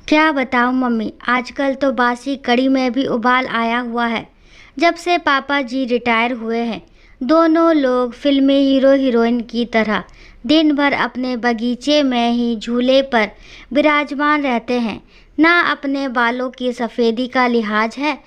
क्या बताऊं मम्मी, आजकल तो बासी कड़ी में भी उबाल आया हुआ है। जब से पापा जी रिटायर हुए हैं, दोनों लोग फिल्मी हीरो हीरोइन की तरह दिन भर अपने बगीचे में ही झूले पर विराजमान रहते हैं। ना अपने बालों की सफ़ेदी का लिहाज है,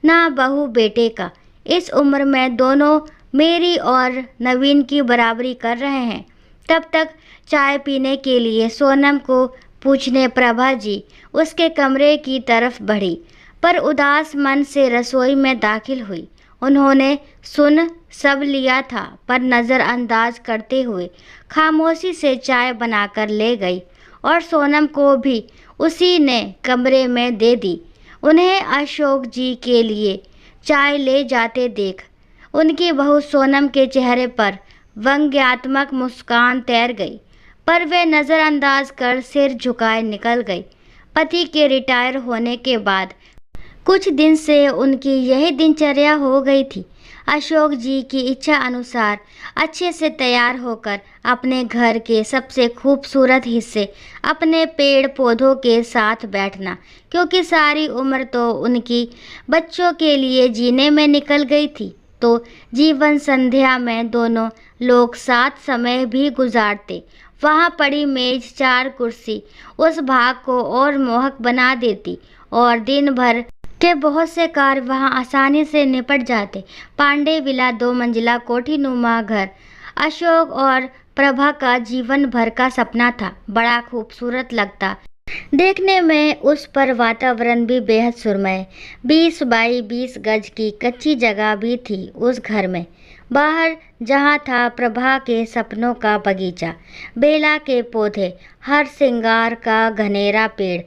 ना बहू बेटे का। इस उम्र में दोनों मेरी और नवीन की बराबरी कर रहे हैं। तब तक चाय पीने के लिए सोनम को पूछने प्रभा जी उसके कमरे की तरफ बढ़ी, पर उदास मन से रसोई में दाखिल हुई। उन्होंने सुन सब लिया था, पर नज़रअंदाज करते हुए खामोशी से चाय बनाकर ले गई और सोनम को भी उसी ने कमरे में दे दी। उन्हें अशोक जी के लिए चाय ले जाते देख उनकी बहू सोनम के चेहरे पर व्यंग्यात्मक मुस्कान तैर गई, पर वे नज़रअंदाज कर सिर झुकाए निकल गई। पति के रिटायर होने के बाद कुछ दिन से उनकी यही दिनचर्या हो गई थी। अशोक जी की इच्छा अनुसार अच्छे से तैयार होकर अपने घर के सबसे खूबसूरत हिस्से अपने पेड़ पौधों के साथ बैठना, क्योंकि सारी उम्र तो उनकी बच्चों के लिए जीने में निकल गई थी। तो जीवन संध्या में दोनों लोग साथ समय भी गुजारते। वहाँ पड़ी मेज, चार कुर्सी उस भाग को और मोहक बना देती और दिन भर के बहुत से कार्य वहाँ आसानी से निपट जाते। पांडे विला 2 मंजिला कोठीनुमा घर अशोक और प्रभा का जीवन भर का सपना था। बड़ा खूबसूरत लगता देखने में। उस पर वातावरण भी बेहद सुरमय। 20 बाई 20 गज की कच्ची जगह भी थी उस घर में। बाहर जहाँ था प्रभा के सपनों का बगीचा, बेला के पौधे, हर श्रृंगार का घनेरा पेड़,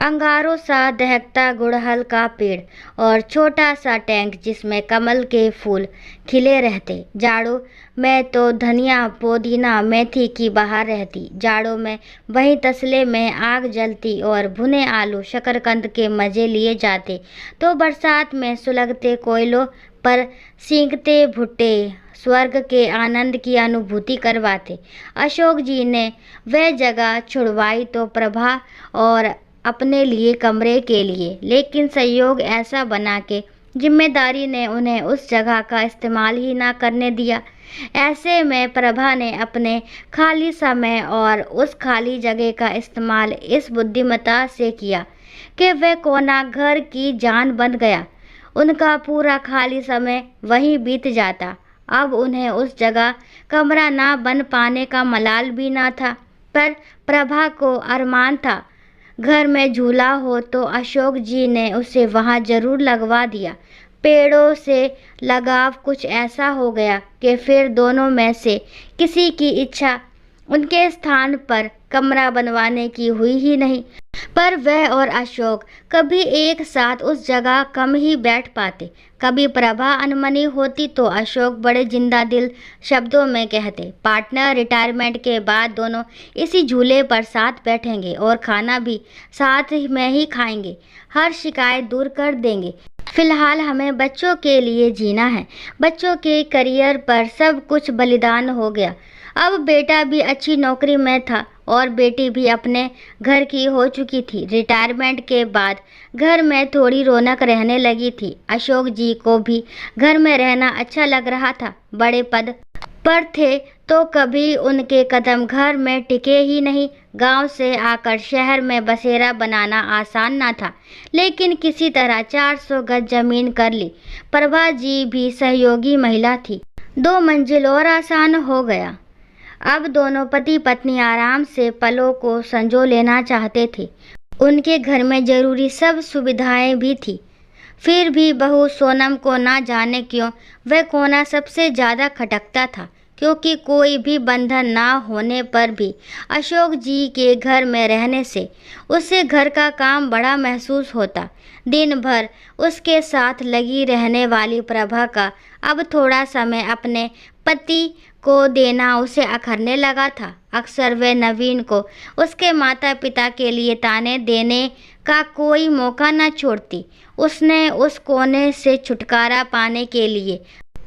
अंगारों सा दहकता गुड़हल का पेड़ और छोटा सा टैंक जिसमें कमल के फूल खिले रहते। जाड़ों में तो धनिया, पुदीना, मेथी की बहार रहती। जाड़ों में वहीं तसले में आग जलती और भुने आलू शकरकंद के मज़े लिए जाते, तो बरसात में सुलगते कोयलों पर सींकते भुट्टे स्वर्ग के आनंद की अनुभूति करवाते। अशोक जी ने वह जगह छुड़वाई तो प्रभा और अपने लिए कमरे के लिए, लेकिन संयोग ऐसा बना कि जिम्मेदारी ने उन्हें उस जगह का इस्तेमाल ही ना करने दिया। ऐसे में प्रभा ने अपने खाली समय और उस खाली जगह का इस्तेमाल इस बुद्धिमत्ता से किया कि वह कोना घर की जान बन गया। उनका पूरा खाली समय वहीं बीत जाता। अब उन्हें उस जगह कमरा ना बन पाने का मलाल भी ना था, पर प्रभा को अरमान था घर में झूला हो तो अशोक जी ने उसे वहाँ जरूर लगवा दिया। पेड़ों से लगाव कुछ ऐसा हो गया कि फिर दोनों में से किसी की इच्छा उनके स्थान पर कमरा बनवाने की हुई ही नहीं। पर वह और अशोक कभी एक साथ उस जगह कम ही बैठ पाते। कभी प्रभा अनमनी होती तो अशोक बड़े जिंदा दिल शब्दों में कहते, पार्टनर, रिटायरमेंट के बाद दोनों इसी झूले पर साथ बैठेंगे और खाना भी साथ में ही खाएंगे। हर शिकायत दूर कर देंगे। फिलहाल हमें बच्चों के लिए जीना है। बच्चों के करियर पर सब कुछ बलिदान हो गया। अब बेटा भी अच्छी नौकरी में था और बेटी भी अपने घर की हो चुकी थी। रिटायरमेंट के बाद घर में थोड़ी रौनक रहने लगी थी। अशोक जी को भी घर में रहना अच्छा लग रहा था। बड़े पद पर थे तो कभी उनके कदम घर में टिके ही नहीं। गांव से आकर शहर में बसेरा बनाना आसान ना था, लेकिन किसी तरह 400 गज जमीन कर ली। प्रभा जी भी सहयोगी महिला थी। 2 मंजिल और आसान हो गया। अब दोनों पति पत्नी आराम से पलों को संजो लेना चाहते थे। उनके घर में जरूरी सब सुविधाएं भी थी। फिर भी बहू सोनम को ना जाने क्यों वह कोना सबसे ज़्यादा खटकता था, क्योंकि कोई भी बंधन ना होने पर भी अशोक जी के घर में रहने से उसे घर का काम बड़ा महसूस होता। दिन भर उसके साथ लगी रहने वाली प्रभा का अब थोड़ा समय अपने पति को देना उसे अखरने लगा था। अक्सर वह नवीन को उसके माता पिता के लिए ताने देने का कोई मौका न छोड़ती। उसने उस कोने से छुटकारा पाने के लिए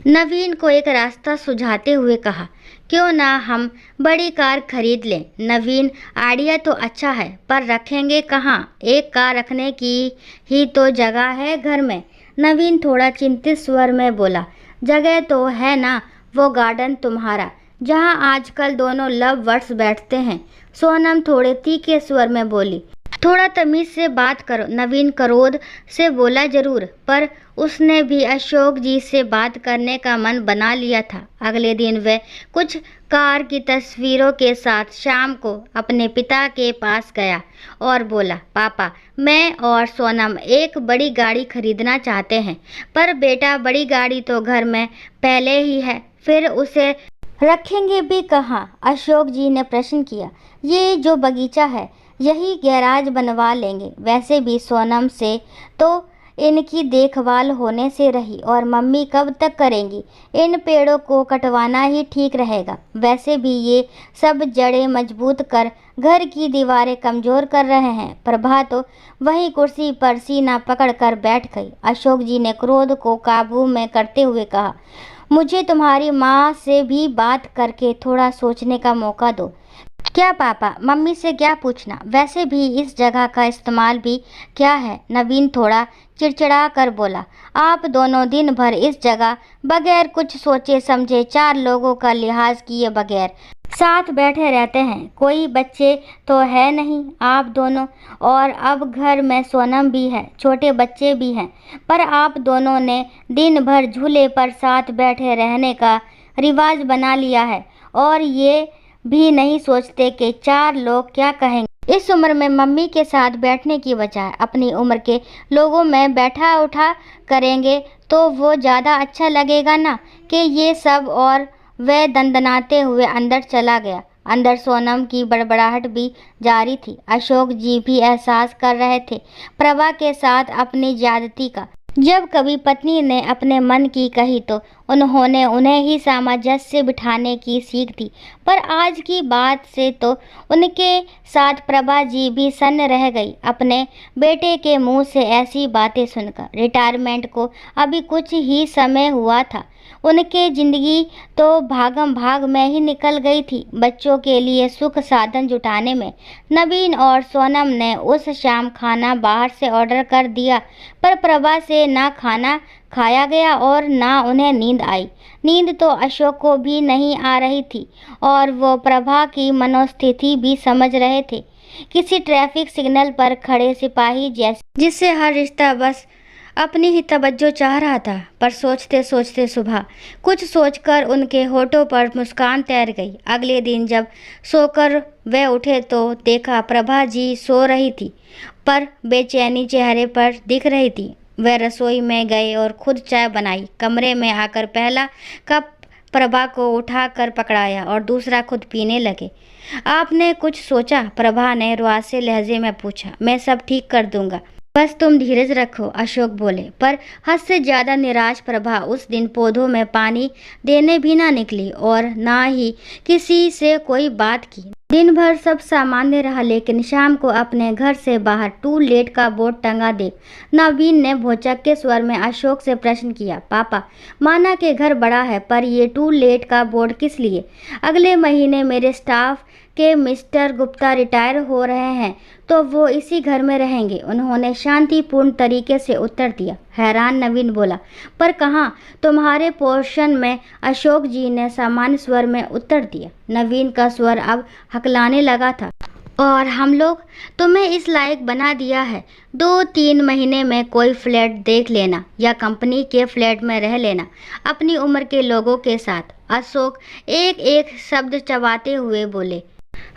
नवीन को एक रास्ता सुझाते हुए कहा क्यों ना हम बड़ी कार खरीद लें। नवीन, आइडिया तो अच्छा है, पर रखेंगे कहाँ? एक कार रखने की ही तो जगह है घर में। नवीन थोड़ा चिंतित स्वर में बोला, जगह तो है ना, वो गार्डन तुम्हारा, जहाँ आजकल दोनों लव बर्ड्स बैठते हैं। सोनम थोड़े तीखे स्वर में बोली, थोड़ा तमीज से बात करो। नवीन क्रोध से बोला, जरूर, पर उसने भी अशोक जी से बात करने का मन बना लिया था। अगले दिन वह कुछ कार की तस्वीरों के साथ शाम को अपने पिता के पास गया और बोला, पापा, मैं और सोनम एक बड़ी गाड़ी खरीदना चाहते हैं। पर बेटा, बड़ी गाड़ी तो घर में पहले ही है, फिर उसे रखेंगे भी कहाँ? अशोक जी ने प्रश्न किया। ये जो बगीचा है, यही गैराज बनवा लेंगे। वैसे भी सोनम से तो इनकी देखभाल होने से रही, और मम्मी कब तक करेंगी? इन पेड़ों को कटवाना ही ठीक रहेगा। वैसे भी ये सब जड़ें मजबूत कर घर की दीवारें कमज़ोर कर रहे हैं। प्रभा तो वहीं कुर्सी पर सीना पकड़ कर बैठ गई। अशोक जी ने क्रोध को काबू में करते हुए कहा, मुझे तुम्हारी माँ से भी बात करके थोड़ा सोचने का मौका दो। क्या पापा, मम्मी से क्या पूछना? वैसे भी इस जगह का इस्तेमाल भी क्या है? नवीन थोड़ा चिड़चिड़ा कर बोला, आप दोनों दिन भर इस जगह बगैर कुछ सोचे समझे, चार लोगों का लिहाज किए बगैर साथ बैठे रहते हैं। कोई बच्चे तो है नहीं आप दोनों, और अब घर में सोनम भी है, छोटे बच्चे भी हैं। पर आप दोनों ने दिन भर झूले पर साथ बैठे रहने का रिवाज बना लिया है, और ये भी नहीं सोचते कि चार लोग क्या कहेंगे। इस उम्र में मम्मी के साथ बैठने की बजाय अपनी उम्र के लोगों में बैठा उठा करेंगे तो वो ज़्यादा अच्छा लगेगा ना कि ये सब। और वह दंदनाते हुए अंदर चला गया। अंदर सोनम की बड़बड़ाहट भी जारी थी। अशोक जी भी एहसास कर रहे थे प्रभा के साथ अपनी ज्यादती का। जब कभी पत्नी ने अपने मन की कही तो उन्होंने उन्हें ही सामंजस्य बिठाने की सीख दी, पर आज की बात से तो उनके साथ प्रभा जी भी सन्न रह गई अपने बेटे के मुंह से ऐसी बातें सुनकर। रिटायरमेंट को अभी कुछ ही समय हुआ था। उनके जिंदगी तो भागम भाग में ही निकल गई थी। बच्चों के लिए सुख साधन जुटाने में नवीन और सोनम ने उस शाम खाना बाहर से ऑर्डर कर दिया, पर प्रभा से ना खाना खाया गया और ना उन्हें नींद आई। नींद तो अशोक को भी नहीं आ रही थी, और वो प्रभा की मनोस्थिति भी समझ रहे थे। किसी ट्रैफिक सिग्नल पर खड़े सिपाही जैसे, जिससे हर रिश्ता बस अपनी ही तवज्जो चाह रहा था। पर सोचते सोचते सुबह कुछ सोचकर उनके होठों पर मुस्कान तैर गई। अगले दिन जब सोकर वे उठे तो देखा प्रभा जी सो रही थी, पर बेचैनी चेहरे पर दिख रही थी। वे रसोई में गए और खुद चाय बनाई। कमरे में आकर पहला कप प्रभा को उठाकर पकड़ाया और दूसरा खुद पीने लगे। आपने कुछ सोचा? प्रभा ने रुआसे लहजे में पूछा। मैं सब ठीक कर दूंगा, बस तुम धीरज रखो, अशोक बोले। पर हद से ज्यादा निराश प्रभा उस दिन पौधों में पानी देने भी ना निकली और ना ही किसी से कोई बात की। दिन भर सब सामान्य रहा, लेकिन शाम को अपने घर से बाहर टू लेट का बोर्ड टंगा देख नवीन ने भौचक के स्वर में अशोक से प्रश्न किया, पापा, माना के घर बड़ा है, पर ये टू लेट का बोर्ड किस लिए? अगले महीने मेरे स्टाफ के मिस्टर गुप्ता रिटायर हो रहे हैं, तो वो इसी घर में रहेंगे, उन्होंने शांतिपूर्ण तरीके से उत्तर दिया। हैरान नवीन बोला, पर कहाँ? तुम्हारे पोर्शन में, अशोक जी ने सामान्य स्वर में उत्तर दिया। नवीन का स्वर अब हकलाने लगा था। और हम लोग तुम्हें इस लायक बना दिया है, 2-3 महीने में कोई फ्लैट देख लेना या कंपनी के फ्लैट में रह लेना अपनी उम्र के लोगों के साथ। अशोक एक एक शब्द चबाते हुए बोले,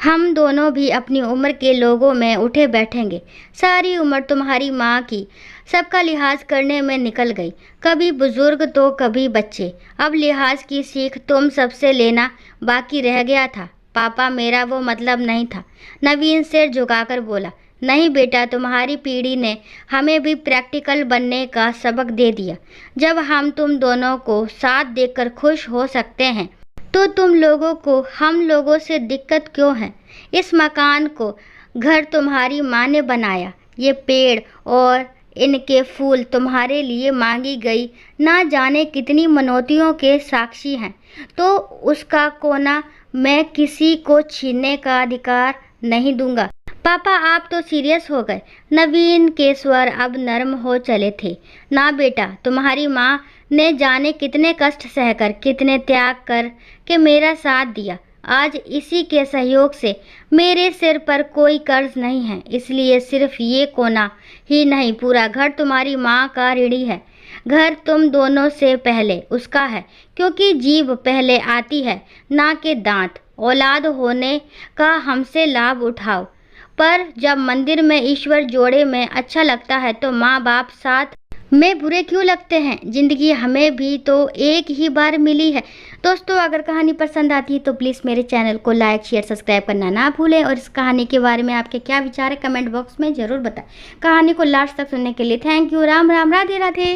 हम दोनों भी अपनी उम्र के लोगों में उठे बैठेंगे। सारी उम्र तुम्हारी माँ की सबका लिहाज करने में निकल गई, कभी बुजुर्ग तो कभी बच्चे। अब लिहाज की सीख तुम सबसे लेना बाकी रह गया था। पापा, मेरा वो मतलब नहीं था, नवीन सिर झुकाकर बोला। नहीं बेटा, तुम्हारी पीढ़ी ने हमें भी प्रैक्टिकल बनने का सबक दे दिया। जब हम तुम दोनों को साथ देखकर खुश हो सकते हैं, तो तुम लोगों को हम लोगों से दिक्कत क्यों है? इस मकान को घर तुम्हारी माँ ने बनाया, ये पेड़ और इनके फूल तुम्हारे लिए मांगी गई ना जाने कितनी मनौतियों के साक्षी हैं, तो उसका कोना मैं किसी को छीनने का अधिकार नहीं दूंगा। पापा आप तो सीरियस हो गए। नवीन के स्वर अब नर्म हो चले थे। ना बेटा, तुम्हारी माँ ने जाने कितने कष्ट सहकर, कितने त्याग कर के मेरा साथ दिया। आज इसी के सहयोग से मेरे सिर पर कोई कर्ज नहीं है, इसलिए सिर्फ ये कोना ही नहीं, पूरा घर तुम्हारी माँ का ऋणी है। घर तुम दोनों से पहले उसका है, क्योंकि जीभ पहले आती है ना कि दांत। औलाद होने का हमसे लाभ उठाओ, पर जब मंदिर में ईश्वर जोड़े में अच्छा लगता है तो माँ बाप साथ में बुरे क्यों लगते हैं? जिंदगी हमें भी तो एक ही बार मिली है। दोस्तों, अगर कहानी पसंद आती है तो प्लीज़ मेरे चैनल को लाइक शेयर सब्सक्राइब करना ना भूलें, और इस कहानी के बारे में आपके क्या विचार है कमेंट बॉक्स में ज़रूर बताएं। कहानी को लास्ट तक सुनने के लिए थैंक यू। राम राम, राधे राधे।